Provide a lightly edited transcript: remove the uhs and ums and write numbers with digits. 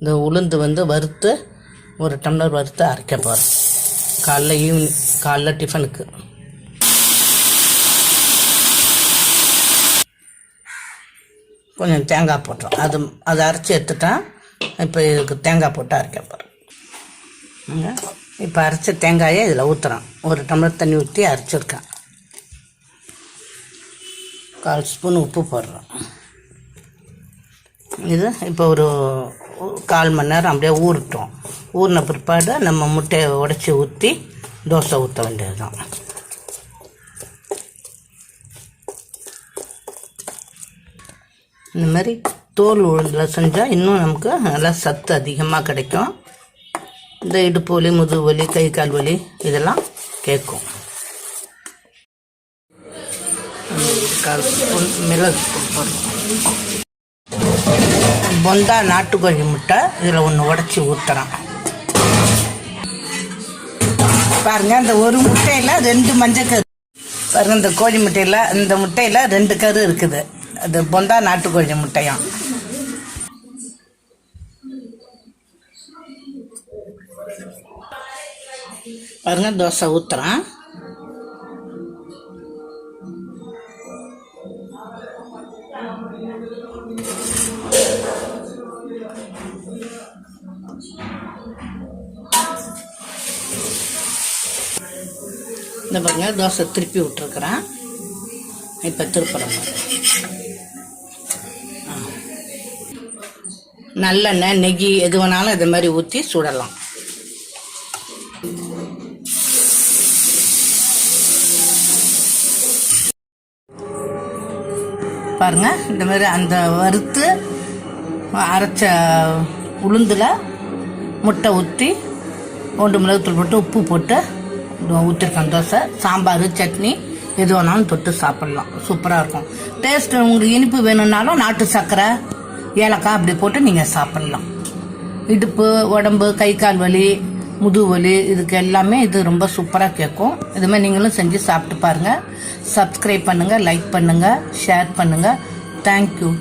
இந்த உளுந்து வந்து வறுத்து ஒரு டம்ளர் வறுத்து அரைக்க போகிறேன். காலைல டிஃபனுக்கு. கொஞ்சம் தேங்காய் போட்டுரும். அதை அரைச்சி எடுத்துட்டேன். இப்போ இதுக்கு தேங்காய் போட்டு அரைக்க போகிறேன். இப்போ அரைச்ச தேங்காயை இதில் ஊற்றுறேன். ஒரு டம்ளர் தண்ணி ஊற்றி அரைச்சிருக்கேன். 1/4 ஸ்பூன் உப்பு போடுறோம். இது இப்போ ஒரு 1/4 மணி நேரம் அப்படியே ஊறட்டும். ஊறின பிற்பாடு நம்ம முட்டையை உடச்சி ஊற்றி தோசை ஊற்ற வேண்டியது தான். இந்த மாதிரி தோல் உளுந்தில் செஞ்சால் இன்னும் நமக்கு நல்லா சத்து அதிகமாக கிடைக்கும். இந்த இடுப்பு வலி, முதுகு வலி, கை கால் வலி இதெல்லாம் கேட்கும். 1/4 ஸ்பூன் மிளகு போடுறோம். பொந்தா நாட்டுக்கோழி முட்டை இதில் ஒன்று உடச்சி ஊற்றுறோம். பாருங்கள், இந்த ஒரு முட்டையில் 2 மஞ்சக்கரு. பாருங்கள், இந்த கோழி முட்டையில் இந்த முட்டையில் 2 கரு இருக்குது. அது பொந்தா நாட்டுக்கோழி முட்டையும். பாருங்க, தோசை ஊற்றுறேன். இந்த பாருங்க, தோசை திருப்பி விட்டுருக்குறேன். இப்போ திருப்புறேன். நல்லெண்ணெய், நெய் எது வேணாலும் இது மாதிரி ஊற்றி சுடலாம். பாருங்க, இந்த மாதிரி அந்த வறுத்து அரைச்ச உளுந்தில் முட்டை ஊற்றி 1 மிளகுத்தூள் போட்டு உப்பு போட்டு ஊற்றிருக்கேன். தோசை, சாம்பார், சட்னி எது வேணாலும் தொட்டு சாப்பிட்லாம். சூப்பராக இருக்கும். டேஸ்ட் உங்களுக்கு இனிப்பு வேணும்னாலும் நாட்டு சர்க்கரை, ஏலக்காய் அப்படி போட்டு நீங்கள் சாப்பிட்லாம். இடுப்பு, உடம்பு, கை கால் வலி, முதுகு வலி இதுக்கு எல்லாமே இது ரொம்ப சூப்பராக கேட்கும். இதுமாதிரி நீங்களும் செஞ்சு சாப்பிட்டு பாருங்கள். சப்ஸ்கிரைப் பண்ணுங்கள், லைக் பண்ணுங்கள், ஷேர் பண்ணுங்கள். தேங்க்யூ.